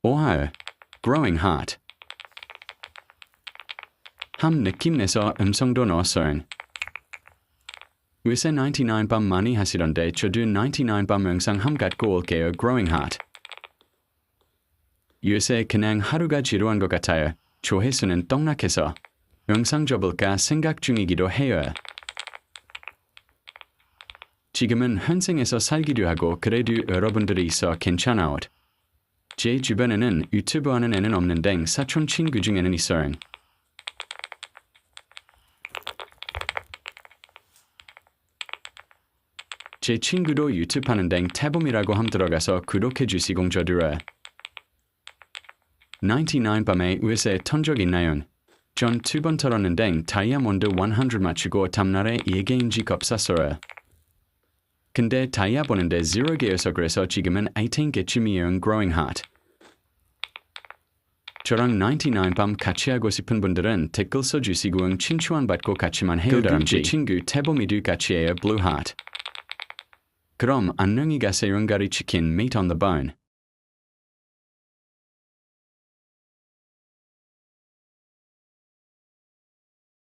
오하요. Growing heart. 함 느낌 내서 음성도 넣었어요. 요새 99밤 많이 하시던데 저도 99밤 영상 함 갖고 올게요. Growing heart. 요새 그냥 하루가 지루한 것 같아요. 조회수는 떡락해서 영상 접을까 생각 중이기도 해요. 지금은 현생에서 살기도 하고 그래도 여러분들이 있어 괜찮아요. 제 주변에는 유튜브 하는 애는 없는데 사촌 친구 중에는 있어요. 제 친구도 유튜브 하는데 태범이라고 함 들어가서 구독해 주시고 저도요. 99밤에 요새 턴 적 있나요? 전 2번 털었는데 다이아몬드 100 맞추고 다음날에 2개인지 없었어요. 근데 다이아 보는데 0개여서 그래서 지금은 18개쯤이에요. Growing heart. 저랑 99밤 같이 하고 싶은 분들은 댓글 써주시고 친추안 받고 같이만 해요. 다음 제 친구 태범이도 같이 해요. Blue heart. 그럼 안녕히 가세요. 가리 치킨 meat on the bone.